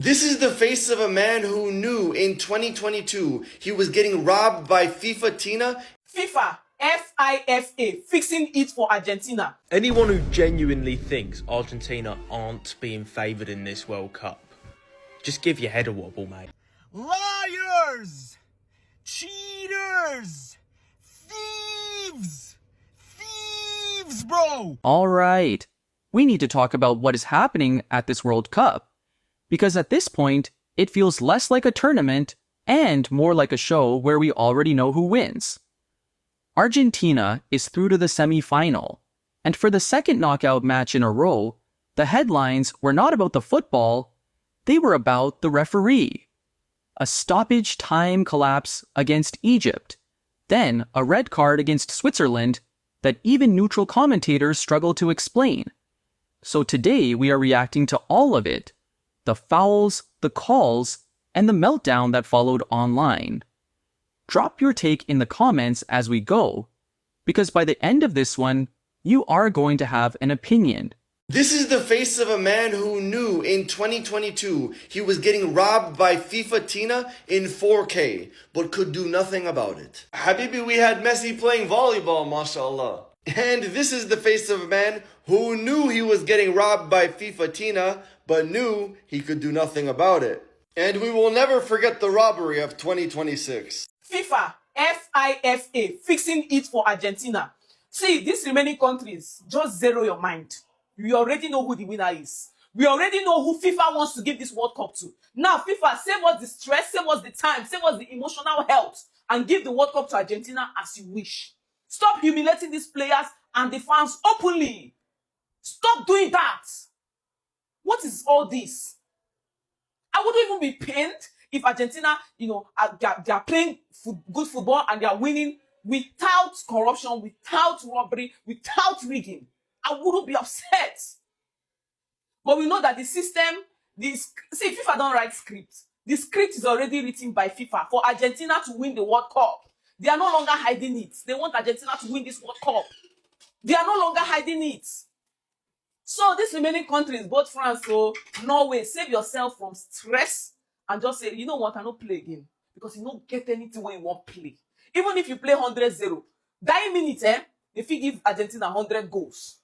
This is the face of a man who knew in 2022 he was getting robbed by FIFA Tina. FIFA, FIFA, fixing it for Argentina. Anyone who genuinely thinks Argentina aren't being favoured in this World Cup, just give your head a wobble, mate. Liars! Cheaters! Thieves! Thieves, bro! All right, we need to talk about what is happening at this World Cup. Because at this point, it feels less like a tournament and more like a show where we already know who wins. Argentina is through to the semi-final, and for the second knockout match in a row, the headlines were not about the football, they were about the referee. A stoppage time collapse against Egypt, then a red card against Switzerland that even neutral commentators struggle to explain. So today we are reacting to all of it. The fouls, the calls, and the meltdown that followed online. Drop your take in the comments as we go, because by the end of this one, you are going to have an opinion. This is the face of a man who knew in 2022 he was getting robbed by FIFA Tina in 4K, but could do nothing about it. Habibi, we had Messi playing volleyball, mashallah. And this is the face of a man who knew he was getting robbed by FIFA Tina, but knew he could do nothing about it. And we will never forget the robbery of 2026. FIFA, FIFA, fixing it for Argentina. See, these remaining countries, just zero your mind. We already know who the winner is. We already know who FIFA wants to give this World Cup to. Now, FIFA, save us the stress, save us the time, save us the emotional health, and give the World Cup to Argentina as you wish. Stop humiliating these players and the fans openly. Stop doing that. What is all this? I wouldn't even be pained if Argentina, they are playing good football and they are winning without corruption, without robbery, without rigging. I wouldn't be upset. But we know that the system, see, FIFA don't write scripts. The script is already written by FIFA for Argentina to win the World Cup. They are no longer hiding it. They want Argentina to win this World Cup. They are no longer hiding it. So these remaining countries, both France or Norway, save yourself from stress and just say, you know what, I don't play again. Because you don't get anything when you want to play. Even if you play 100-0, that minute, they fit give Argentina 100 goals.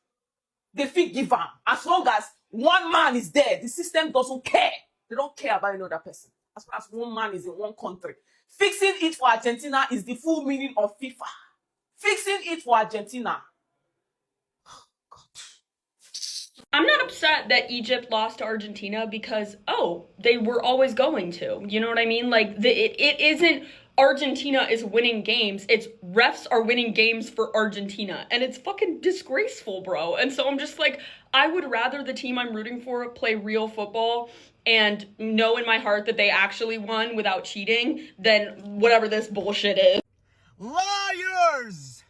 They fit give them. As long as one man is there, the system doesn't care. They don't care about another person. As far as one man is in one country. Fixing it for Argentina is the full meaning of FIFA. Fixing it for Argentina. I'm not upset that Egypt lost to Argentina because, they were always going to. You know what I mean? Like, it isn't Argentina is winning games. It's refs are winning games for Argentina. And it's fucking disgraceful, bro. And so I'm just like, I would rather the team I'm rooting for play real football and know in my heart that they actually won without cheating than whatever this bullshit is. Liars!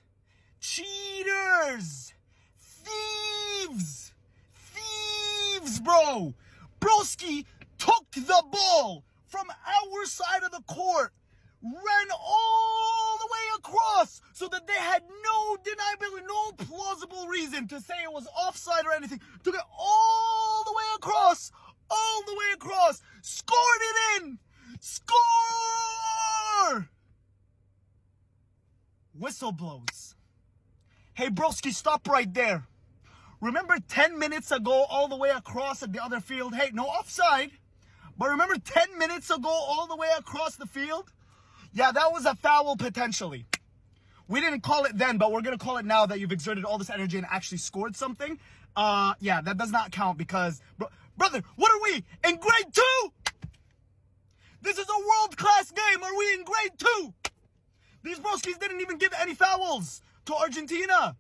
Cheaters! Thieves! Thieves, bro! Broski took the ball from our side of the court, ran all the way across so that they had no deniability, no plausible reason to say it was offside or anything. Took it all the way across, scored it in, score! Whistle blows. Hey, broski, stop right there. Remember 10 minutes ago, all the way across at the other field? Hey, no offside. But remember 10 minutes ago, all the way across the field? Yeah, that was a foul potentially. We didn't call it then, but we're going to call it now that you've exerted all this energy and actually scored something. Yeah, that does not count because... brother, what are we? In grade 2? This is a world-class game. Are we in grade 2? These broskis didn't even give any fouls to Argentina.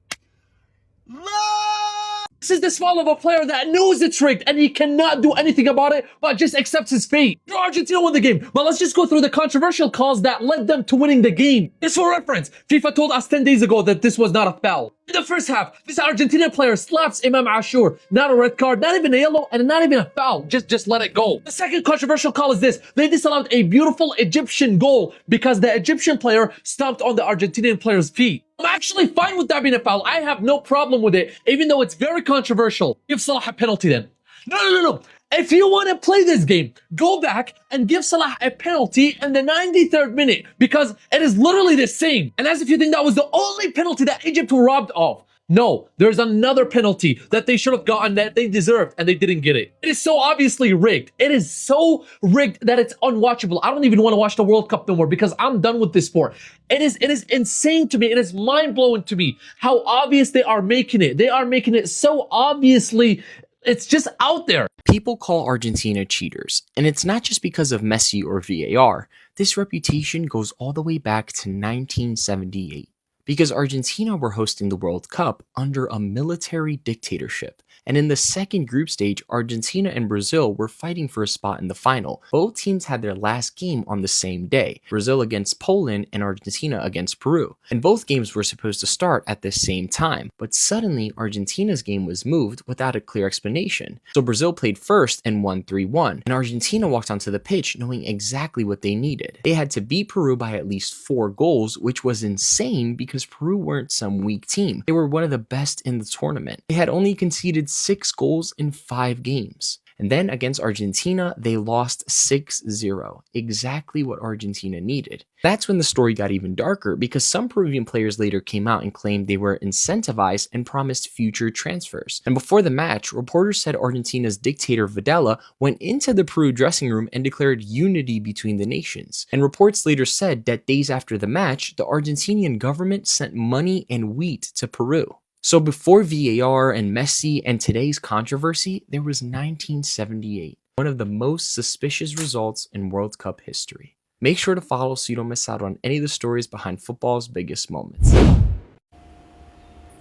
This is the small of a player that knows the trick and he cannot do anything about it but just accepts his fate. Argentina won the game, but let's just go through the controversial calls that led them to winning the game. Just for reference, FIFA told us 10 days ago that this was not a foul. In the first half, this Argentinian player slaps Imam Ashur. Not a red card, not even a yellow, and not even a foul. Just let it go. The second controversial call is this. They disallowed a beautiful Egyptian goal because the Egyptian player stomped on the Argentinian player's feet. I'm actually fine with that being a foul. I have no problem with it, even though it's very controversial. Give Salah a penalty then. No. If you want to play this game, go back and give Salah a penalty in the 93rd minute because it is literally the same. And as if you think that was the only penalty that Egypt were robbed of. No, there's another penalty that they should have gotten that they deserved and they didn't get it. It is so obviously rigged. It is so rigged that it's unwatchable. I don't even want to watch the World Cup no more because I'm done with this sport. It is insane to me. It is mind-blowing to me how obvious they are making it. They are making it so obviously, it's just out there. People call Argentina cheaters, and it's not just because of Messi or VAR. This reputation goes all the way back to 1978. Because Argentina were hosting the World Cup under a military dictatorship. And in the second group stage, Argentina and Brazil were fighting for a spot in the final. Both teams had their last game on the same day, Brazil against Poland and Argentina against Peru. And both games were supposed to start at the same time, but suddenly Argentina's game was moved without a clear explanation. So Brazil played first and won 3-1, and Argentina walked onto the pitch knowing exactly what they needed. They had to beat Peru by at least 4 goals, which was insane because Peru weren't some weak team. They were one of the best in the tournament. They had only conceded 6 goals in 5 games. And then against Argentina, they lost 6-0, exactly what Argentina needed. That's when the story got even darker because some Peruvian players later came out and claimed they were incentivized and promised future transfers. And before the match, reporters said Argentina's dictator Videla went into the Peru dressing room and declared unity between the nations. And reports later said that days after the match, the Argentinian government sent money and wheat to Peru. So before VAR and Messi and today's controversy, there was 1978, one of the most suspicious results in World Cup history. Make sure to follow so you don't miss out on any of the stories behind football's biggest moments.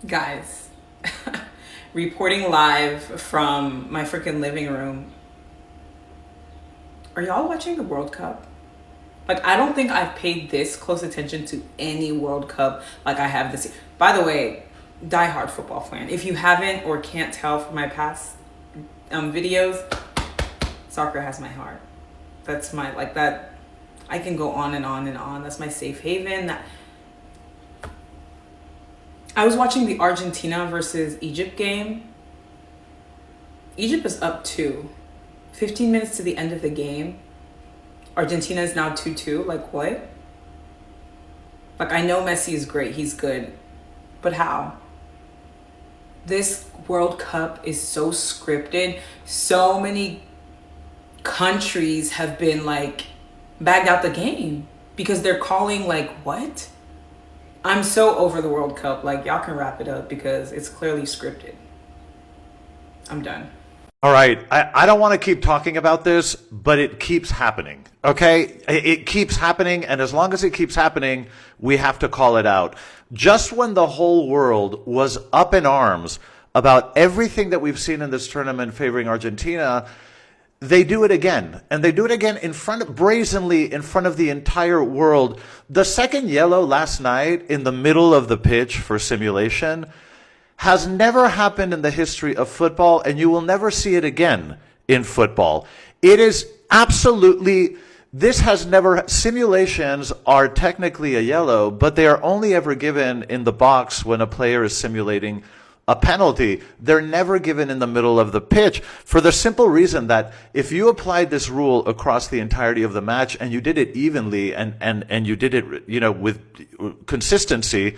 Guys, reporting live from my freaking living room. Are y'all watching the World Cup? Like, I don't think I've paid this close attention to any World Cup like I have this year. By the way, diehard football fan. If you haven't or can't tell from my past videos, soccer has my heart. That's my, like, that, I can go on and on and on. That's my safe haven. I was watching the Argentina versus Egypt game. Egypt is up 2. 15 minutes to the end of the game. Argentina is now 2-2. Like, what? Like, I know Messi is great. He's good. But how? This World Cup is so scripted. So many countries have been like bagged out the game because they're calling like, what? I'm so over the World Cup. Like, y'all can wrap it up because it's clearly scripted. I'm done. All right, I don't want to keep talking about this, but it keeps happening, okay? It keeps happening, and as long as it keeps happening, we have to call it out. Just when the whole world was up in arms about everything that we've seen in this tournament favoring Argentina, they do it again. And they do it again brazenly in front of the entire world. The second yellow last night in the middle of the pitch for simulation has never happened in the history of football, and you will never see it again in football. It is absolutely, this has never, simulations are technically a yellow, but they are only ever given in the box when a player is simulating a penalty. They're never given in the middle of the pitch for the simple reason that if you applied this rule across the entirety of the match and you did it evenly and you did it, you know, with consistency,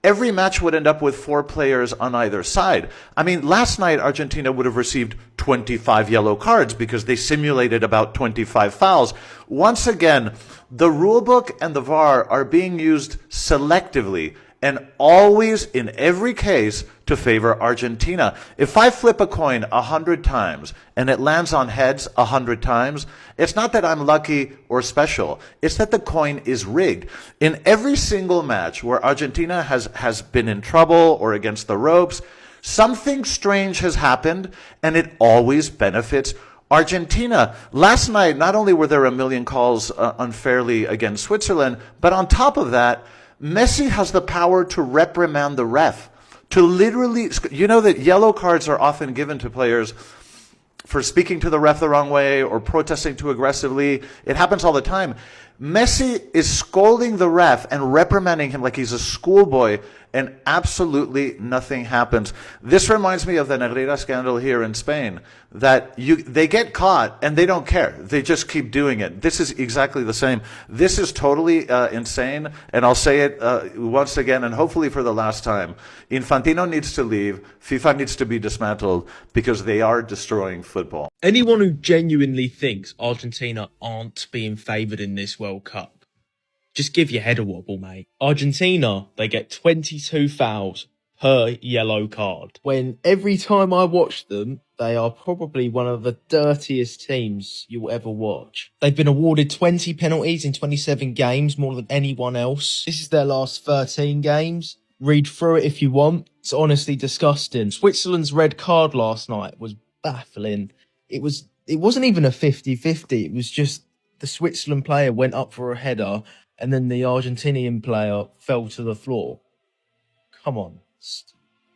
every match would end up with 4 players on either side. I mean, last night, Argentina would have received 25 yellow cards because they simulated about 25 fouls. Once again, the rulebook and the VAR are being used selectively and always, in every case, to favor Argentina. If I flip a coin 100 times and it lands on heads 100 times, it's not that I'm lucky or special. It's that the coin is rigged. In every single match where Argentina has been in trouble or against the ropes, something strange has happened, and it always benefits Argentina. Last night, not only were there a million calls unfairly against Switzerland, but on top of that, Messi has the power to reprimand the ref. To literally, you know that yellow cards are often given to players for speaking to the ref the wrong way or protesting too aggressively. It happens all the time. Messi is scolding the ref and reprimanding him like he's a schoolboy, and absolutely nothing happens. This reminds me of the Negrera scandal here in Spain, that they get caught and they don't care. They just keep doing it. This is exactly the same. This is totally insane, and I'll say it once again, and hopefully for the last time. Infantino needs to leave. FIFA needs to be dismantled because they are destroying football. Anyone who genuinely thinks Argentina aren't being favoured in this World Cup, just give your head a wobble, mate. Argentina, they get 22 fouls per yellow card. When every time I watch them, they are probably one of the dirtiest teams you'll ever watch. They've been awarded 20 penalties in 27 games, more than anyone else. This is their last 13 games. Read through it if you want. It's honestly disgusting. Switzerland's red card last night was baffling. It wasn't even a 50-50. It was just the Switzerland player went up for a header and then the Argentinian player fell to the floor. Come on.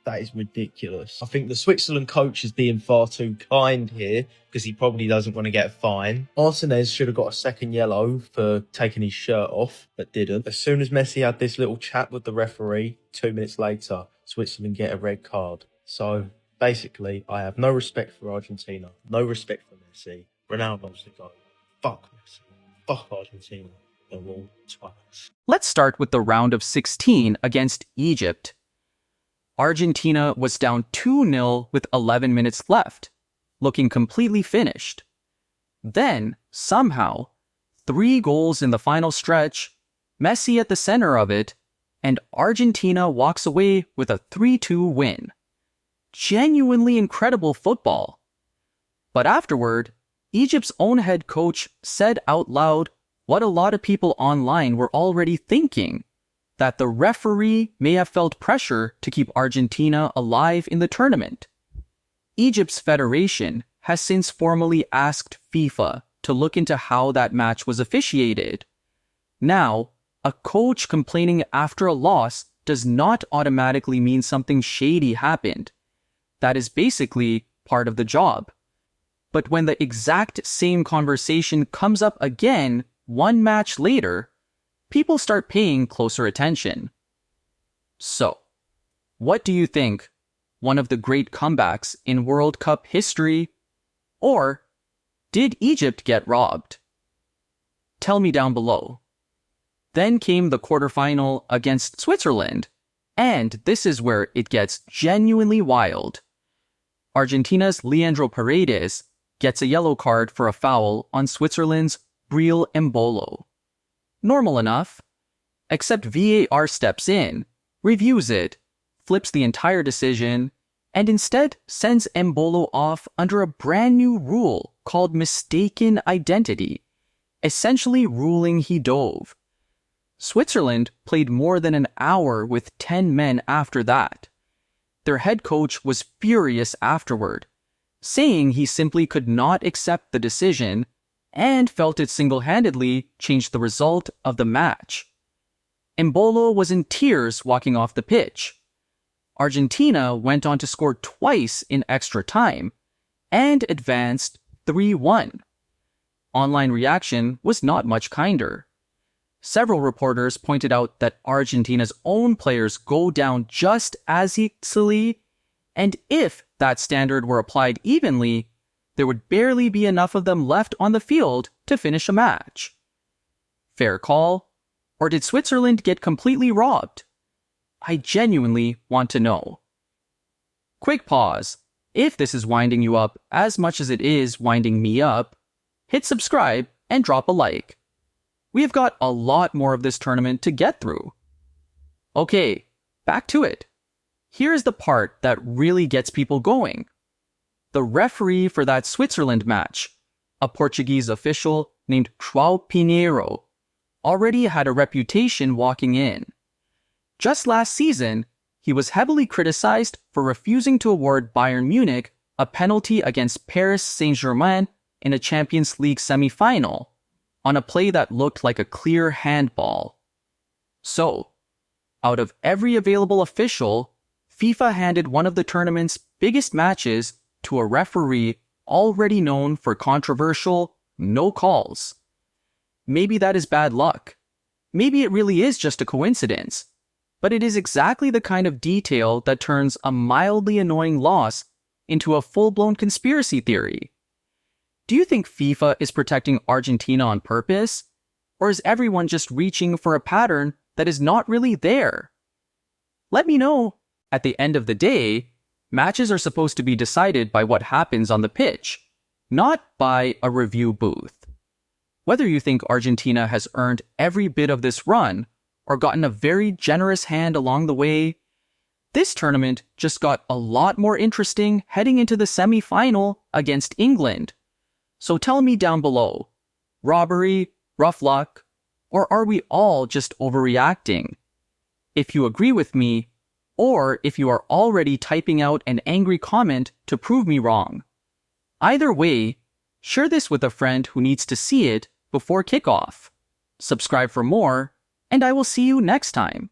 That is ridiculous. I think the Switzerland coach is being far too kind here because he probably doesn't want to get a fine. Martinez should have got a second yellow for taking his shirt off, but didn't. As soon as Messi had this little chat with the referee, 2 minutes later, Switzerland get a red card. So basically, I have no respect for Argentina, no respect for Messi. Ronaldo's the guy. Fuck Messi. Fuck Argentina. They're all twats. Let's start with the round of 16 against Egypt. Argentina was down 2-0 with 11 minutes left, looking completely finished. Then, somehow, 3 goals in the final stretch, Messi at the center of it, and Argentina walks away with a 3-2 win. Genuinely incredible football. But afterward, Egypt's own head coach said out loud what a lot of people online were already thinking, that the referee may have felt pressure to keep Argentina alive in the tournament. Egypt's federation has since formally asked FIFA to look into how that match was officiated. Now, a coach complaining after a loss does not automatically mean something shady happened. That is basically part of the job. But when the exact same conversation comes up again 1 match later, people start paying closer attention. So, what do you think? One of the great comebacks in World Cup history? Or did Egypt get robbed? Tell me down below. Then came the quarterfinal against Switzerland, and this is where it gets genuinely wild. Argentina's Leandro Paredes gets a yellow card for a foul on Switzerland's Breel Embolo. Normal enough, except VAR steps in, reviews it, flips the entire decision, and instead sends Embolo off under a brand new rule called mistaken identity, essentially ruling he dove. Switzerland played more than an hour with 10 men after that. Their head coach was furious afterward, saying he simply could not accept the decision and felt it single-handedly changed the result of the match. Embolo was in tears walking off the pitch. Argentina went on to score twice in extra time and advanced 3-1. Online reaction was not much kinder. Several reporters pointed out that Argentina's own players go down just as easily, and if that standard were applied evenly, there would barely be enough of them left on the field to finish a match. Fair call? Or did Switzerland get completely robbed? I genuinely want to know. Quick pause. If this is winding you up as much as it is winding me up, hit subscribe and drop a like. We have got a lot more of this tournament to get through. Okay, back to it. Here's the part that really gets people going. The referee for that Switzerland match, a Portuguese official named Joao Pinheiro, already had a reputation walking in. Just last season, he was heavily criticized for refusing to award Bayern Munich a penalty against Paris Saint-Germain in a Champions League semi-final, on a play that looked like a clear handball. So, out of every available official, FIFA handed one of the tournament's biggest matches to a referee already known for controversial no calls. Maybe that is bad luck. Maybe it really is just a coincidence. but it is exactly the kind of detail that turns a mildly annoying loss into a full-blown conspiracy theory. Do you think FIFA is protecting Argentina on purpose? Or is everyone just reaching for a pattern that is not really there? Let me know. At the end of the day, matches are supposed to be decided by what happens on the pitch, not by a review booth. Whether you think Argentina has earned every bit of this run or gotten a very generous hand along the way, this tournament just got a lot more interesting heading into the semi-final against England. So tell me down below, robbery, rough luck, or are we all just overreacting? If you agree with me, or if you are already typing out an angry comment to prove me wrong. Either way, share this with a friend who needs to see it before kickoff. Subscribe for more, and I will see you next time.